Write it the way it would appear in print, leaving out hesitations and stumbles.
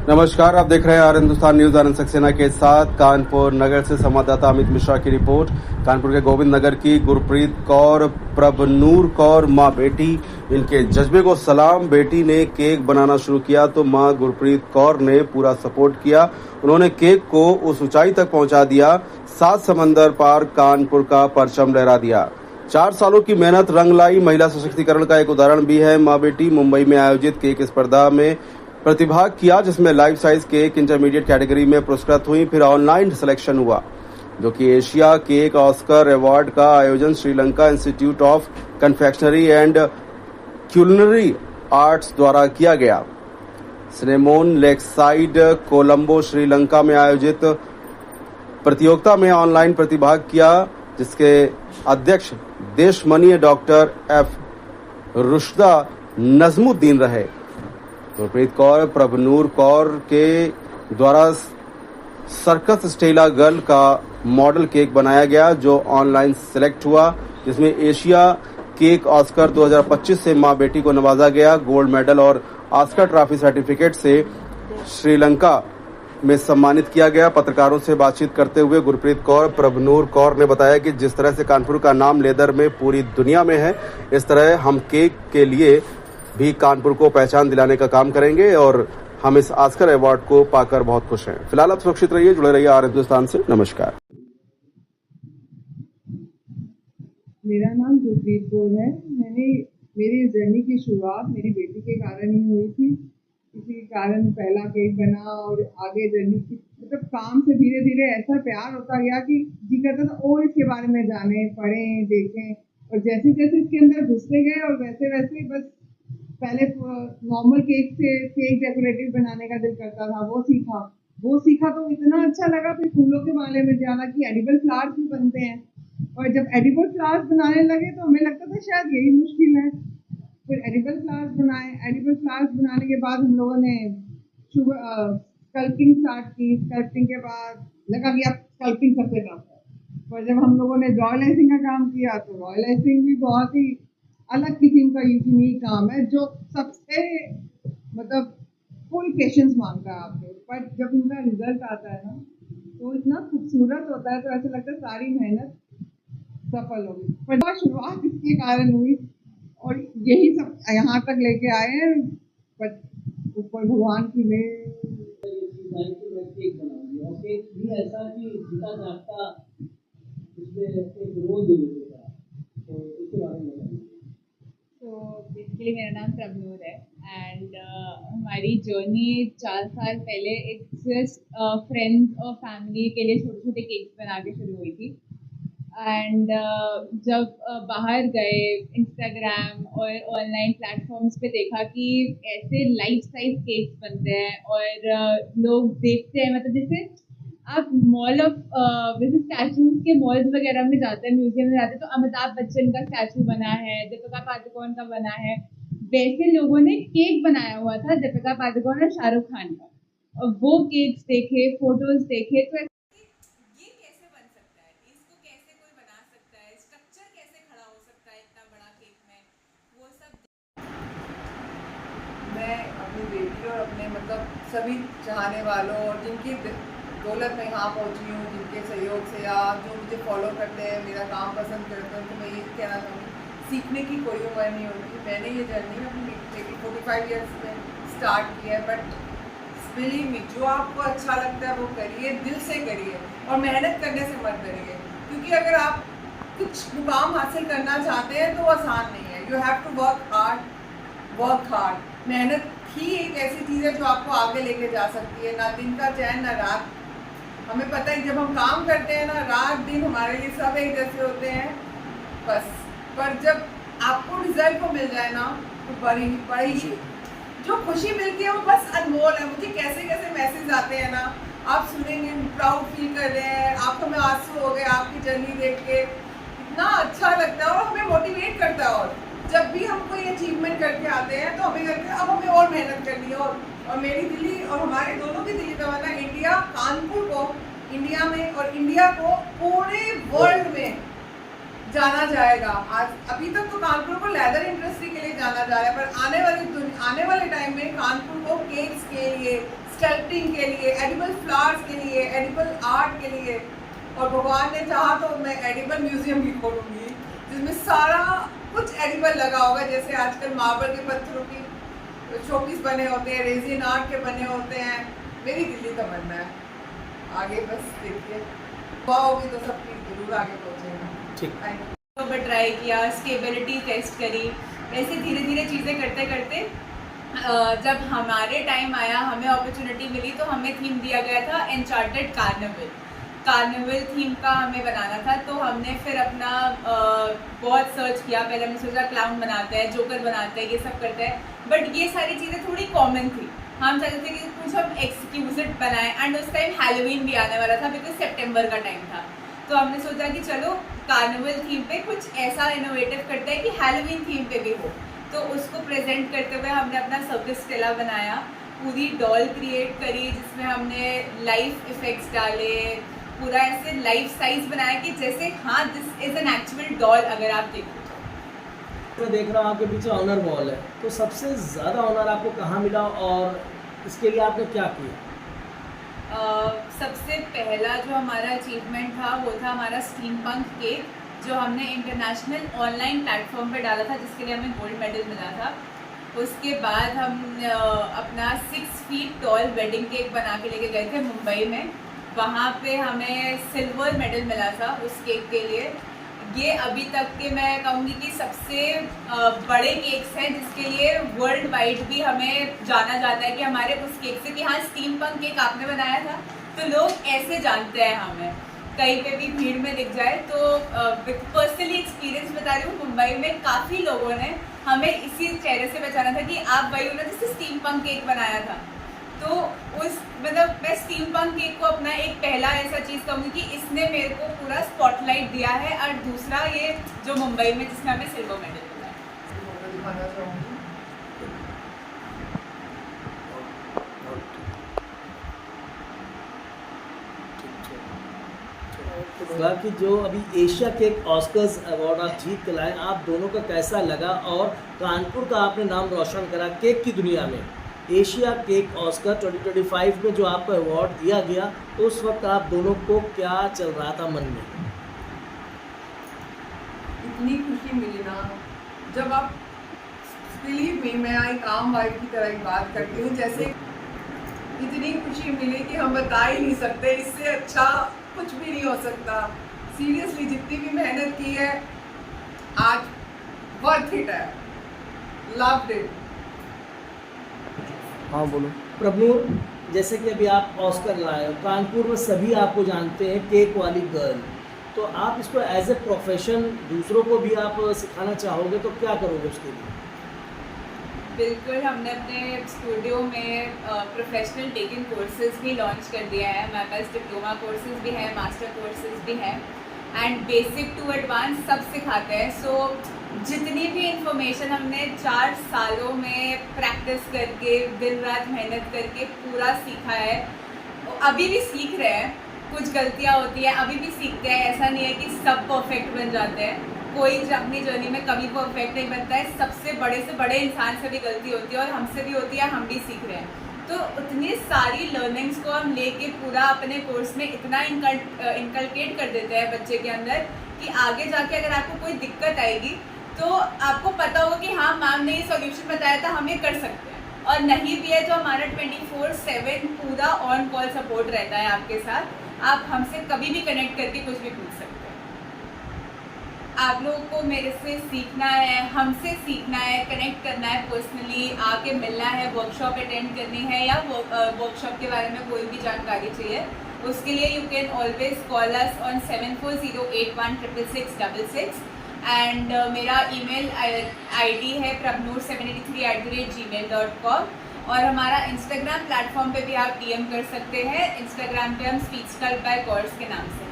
नमस्कार, आप देख रहे हैं आर हिंदुस्तान न्यूज। आनंद सक्सेना के साथ कानपुर नगर से संवाददाता अमित मिश्रा की रिपोर्ट। कानपुर के गोविंद नगर की गुरप्रीत कौर, प्रभनूर कौर मां बेटी, इनके जज्बे को सलाम। बेटी ने केक बनाना शुरू किया तो मां गुरप्रीत कौर ने पूरा सपोर्ट किया। उन्होंने केक को उस ऊंचाई तक पहुंचा दिया, 7 समंदर पार कानपुर का परचम लहरा दिया। 4 सालों की मेहनत रंग लाई। महिला सशक्तिकरण का एक उदाहरण भी है मां बेटी। मुंबई में आयोजित केक स्पर्धा में प्रतिभाग किया, जिसमें life size cake intermediate category में पुरस्कृत हुई। फिर ऑनलाइन सिलेक्शन हुआ, जो कि एशिया केक ऑस्कर अवार्ड का आयोजन Sri Lanka institute of confectionery and culinary arts द्वारा किया गया। सिनेमोन लेकसाइड कोलंबो श्रीलंका में आयोजित प्रतियोगिता में ऑनलाइन प्रतिभाग किया, जिसके अध्यक्ष देशमनीय डॉक्टर एफ रुशदा नजमुद्दीन रहे। गुरप्रीत कौर, प्रभनूर कौर के द्वारा सर्कस स्टेला गर्ल का मॉडल केक बनाया गया, जो ऑनलाइन सिलेक्ट हुआ, जिसमें एशिया केक ऑस्कर 2025 से मां बेटी को नवाजा गया। गोल्ड मेडल और ऑस्कर ट्रॉफी सर्टिफिकेट से श्रीलंका में सम्मानित किया गया। पत्रकारों से बातचीत करते हुए गुरप्रीत कौर, प्रभनूर कौर ने बताया कि जिस तरह से कानपुर का नाम लेदर में पूरी दुनिया में है, इस तरह हम केक के लिए भी कानपुर को पहचान दिलाने का काम करेंगे और हम इस ऑस्कर अवार्ड को पाकर बहुत खुश हैं। फिलहाल आप सुरक्षित रहिए, जुड़े रहिए आर हिंदुस्तान से। नमस्कार। मेरा नाम गुरप्रीत कौर है। मेरी जर्नी की शुरुआत मेरी बेटी के कारण ही हुई थी। इसी कारण पहला केक बना और आगे जर्नी की मतलब काम से धीरे धीरे ऐसा प्यार होता गया कि जी करता था और इसके बारे में जाने, पढ़ें, देखें। और जैसे जैसे इसके अंदर घुसते गए और वैसे वैसे बस पहले नॉर्मल केक से केक डेकोरेटिव बनाने का दिल करता था, वो सीखा तो इतना अच्छा लगा। फिर फूलों के बारे में जाना कि एडिबल फ्लावर्स भी बनते हैं, और जब एडिबल फ्लावर्स बनाने लगे तो हमें लगता था शायद यही मुश्किल है। फिर एडिबल फ्लावर्स बनाए। एडिबल फ्लावर्स बनाने के बाद हम लोगों ने स्कल्पिंग स्टार्ट की। स्कल्पिंग के बाद लगा कि अब स्कल्पिंग सबसे टफ है। पर जब हम लोगों ने रॉयल आइसिंग का काम किया तो रॉयल आइसिंग भी बहुत ही अलग किस्म का यूनिक काम है, जो सबसे मतलब फुल पेशेंस मांगता है आपसे। पर जब उनका रिजल्ट आता है ना, तो इतना खूबसूरत होता है, तो ऐसा लगता है सारी मेहनत सफल हो गई। पर शुरुआत इसके कारण हुई और यही सब यहाँ तक लेके आए हैं। पर ऊपर भगवान की मेहर। तो बेसिकली मेरा नाम प्रभनूर है एंड हमारी जर्नी 4 साल पहले एक फ्रेंड्स और फैमिली के लिए छोटे छोटे केक्स बना के शुरू हुई थी। एंड जब बाहर गए इंस्टाग्राम और ऑनलाइन प्लेटफॉर्म्स पे देखा कि ऐसे लाइफ साइज केक्स बनते हैं और लोग देखते हैं, मतलब जैसे आप मॉल ऑफ जैसे स्टैचूज के मॉल्स वगैरह में जाते हैं, म्यूजियम में जाते हैं, तो अमिताभ बच्चन का स्टैचू बना है, दीपिका पादुकोण का बना है, वैसे लोगों ने केक बनाया हुआ था दीपिका पादुकोण और शाहरुख खान का। और वो केक्स देखे, फोटोज देखे, तो मैं अपनी बेटी और अपने मतलब सभी चाहने वालों और जिनकी दौलत में यहाँ पहुँची हूँ, जिनके सहयोग से या जो मुझे फॉलो करते हैं, मेरा काम पसंद करते हैं, तो मैं ये कहना चाहूँगी, सीखने की कोई उम्र नहीं होती। मैंने ये जर्नी अपनी बेटी की 45 ईयर्स में स्टार्ट किया है। बट बिलीव मी, जो आपको अच्छा लगता है वो करिए, दिल से करिए और मेहनत करने से मत डरिए। क्योंकि अगर आप कुछ मुकाम हासिल करना चाहते हैं तो वो आसान नहीं है। You have to work hard. मेहनत ही एक ऐसी चीज़ है जो आपको आगे लेके जा सकती है। ना दिन का चैन ना रात। हमें पता है जब हम काम करते हैं ना, रात दिन हमारे लिए सब एक जैसे होते हैं बस। पर जब आपको रिजल्ट को मिल जाए ना, तो बड़ी जो खुशी मिलती है वो बस अनमोल है। मुझे कैसे कैसे मैसेज आते हैं ना, आप सुनेंगे, प्राउड फील कर रहे हैं, आंखों में आंसू हो गए आपकी जर्नी देख के। इतना अच्छा लगता है और हमें मोटिवेट करता है। और जब भी हम कोई अचीवमेंट करके आते हैं तो हमें लगता है अब हमें और मेहनत करनी है। और मेरी दिल्ली और हमारे दोनों की दिल्ली तमन्ना इंडिया, कानपुर को इंडिया में और इंडिया को पूरे वर्ल्ड में जाना जाएगा। आज अभी तक तो कानपुर को लेदर इंडस्ट्री के लिए जाना जा रहा है, पर आने वाले टाइम में कानपुर को केक्स के लिए, स्कल्पटिंग के लिए, एडिबल फ्लावर्स के लिए, एडिबल आर्ट के लिए, और भगवान ने चाहा तो मैं एडिबल म्यूजियम भी खोलूंगी जिसमें सारा कुछ एडिबल लगा होगा। जैसे आजकल मार्बल के पत्थरों की शोपीस बने होते हैं, रेजिन आर्ट के बने होते हैं। मेरी दिल्ली तमन्ना है, आगे बस देखिए होगी तो सब चीज़ जरूर आगे पहुँचेगा। ठीक। तो ट्राई किया, स्टेबिलिटी टेस्ट करी, ऐसे धीरे धीरे चीज़ें करते करते जब हमारे टाइम आया, हमें अपॉर्चुनिटी मिली, तो हमें थीम दिया गया था एनचार्टेड कार्निवल थीम का हमें बनाना था। तो हमने फिर अपना बहुत सर्च किया। पहले हमने सोचा क्लाउन बनाते हैं, जोकर बनाते हैं, ये सब करते हैं, बट ये सारी चीज़ें थोड़ी कॉमन थी। हम चाहते थे कि कुछ हम एक्सक्लूसिव बनाएं, एंड उस टाइम हैलोवीन भी आने वाला था बिकॉज सितंबर का टाइम था। तो हमने सोचा कि चलो कार्निवल थीम पे कुछ ऐसा इनोवेटिव करते हैं कि हैलोवीन थीम पे भी हो। तो उसको प्रेजेंट करते हुए हमने अपना सर्कस स्टेला बनाया, पूरी डॉल क्रिएट करी जिसमें हमने लाइफ इफेक्ट्स डाले, पूरा ऐसे लाइफ साइज बनाया कि जैसे हाँ this is an actual doll अगर आप देखो। मैं देख रहा हूँ आपके पीछे ऑनर वॉल है, तो सबसे ज़्यादा ऑनर आपको कहाँ मिला और इसके लिए आपने क्या किया? सबसे पहला जो हमारा अचीवमेंट था वो था हमारा स्टीम पंक केक, जो हमने इंटरनेशनल ऑनलाइन प्लेटफॉर्म पे डाला था, जिसके लिए हमें गोल्ड मेडल मिला था। उसके बाद हम अपना 6 फीट टॉल वेडिंग केक बना के लेके गए थे मुंबई में, वहाँ पे हमें सिल्वर मेडल मिला था उस केक के लिए। ये अभी तक के मैं कहूँगी कि सबसे बड़े केक्स हैं जिसके लिए वर्ल्ड वाइड भी हमें जाना जाता है कि हमारे उस केक से कि हाँ स्टीम पंक केक आपने बनाया था। तो लोग ऐसे जानते हैं हमें, कहीं पे भी भीड़ में दिख जाए। तो पर्सनली एक्सपीरियंस बता रही हूँ, मुंबई में काफ़ी लोगों ने हमें इसी चेहरे से पहचाना था कि आप वही हो ना जिससे स्टीम पंक केक बनाया था। तो उस मतलब मैं स्टीम पंक केक को अपना एक पहला ऐसा चीज़ कहूँगी कि इसने मेरे को पूरा स्पॉटलाइट दिया है, और दूसरा ये जो मुंबई में जिसमें हमें सिल्वर मेडल मिला है। दिखाना चाहूँगी कि जो अभी एशिया केक ऑस्कर्स अवार्ड आप जीत के लाए, आप दोनों का कैसा लगा और कानपुर का आपने नाम रोशन करा केक की दुनिया में? एशिया केक ऑस्कर 2025 में जो आपको अवार्ड दिया गया, तो उस वक्त आप दोनों को क्या चल रहा था मन में? इतनी खुशी मिली ना, जब आप बिलीव मी, मैं एक आम वाइफ की तरह ही बात करती हूँ, जैसे इतनी खुशी मिली कि हम बता ही नहीं सकते। इससे अच्छा कुछ भी नहीं हो सकता। सीरियसली जितनी भी मेहनत की है आज वर्थ इट है, लव्ड इट। हाँ बोलो। प्रभनूर, जैसे कि अभी आप ऑस्कर लाए हो, कानपुर में सभी आपको जानते हैं केक वाली गर्ल, तो आप इसको एज ए प्रोफेशन दूसरों को भी आप सिखाना चाहोगे तो क्या करोगे उसके लिए? बिल्कुल, हमने अपने स्टूडियो में प्रोफेशनल टेकिंग कोर्सेज भी लॉन्च कर दिया है। हमारे पास डिप्लोमा कोर्सेज भी हैं, मास्टर कोर्सेज भी हैं, एंड बेसिक टू एडवांस सब सिखाते हैं। सो जितनी भी इंफॉर्मेशन हमने 4 सालों में प्रैक्टिस करके, दिन रात मेहनत करके पूरा सीखा है, अभी भी सीख रहे हैं। कुछ गलतियाँ होती हैं, अभी भी सीखते हैं। ऐसा नहीं है कि सब परफेक्ट बन जाते हैं, कोई अपनी जर्नी में कभी परफेक्ट नहीं बनता है। सबसे बड़े से बड़े इंसान से भी गलती होती है, और हमसे भी होती है, हम भी सीख रहे हैं। तो उतनी सारी लर्निंग्स को हम लेके पूरा अपने कोर्स में इतना इनकलकेट कर देते हैं बच्चे के अंदर कि आगे जाके अगर आपको कोई दिक्कत आएगी तो आपको पता होगा कि हाँ मैम ने ये सॉल्यूशन बताया था, हम ये कर सकते हैं। और नहीं भी है तो हमारा 24/7 पूरा ऑन कॉल सपोर्ट रहता है आपके साथ। आप हमसे कभी भी कनेक्ट करके कुछ भी पूछ सकते हैं। आप लोगों को मेरे से सीखना है, हमसे सीखना है, कनेक्ट करना है, पर्सनली आके मिलना है, वर्कशॉप अटेंड करनी है, या वर्कशॉप के बारे में कोई भी जानकारी चाहिए, उसके लिए you can always call us on 7408166666। And मेरा ईमेल आईडी है prabnoor783@gmail.com, और हमारा इंस्टाग्राम प्लेटफॉर्म पे भी आप DM कर सकते हैं। इंस्टाग्राम पे हम स्पीच स्कल्प बाय कॉर्स के नाम से।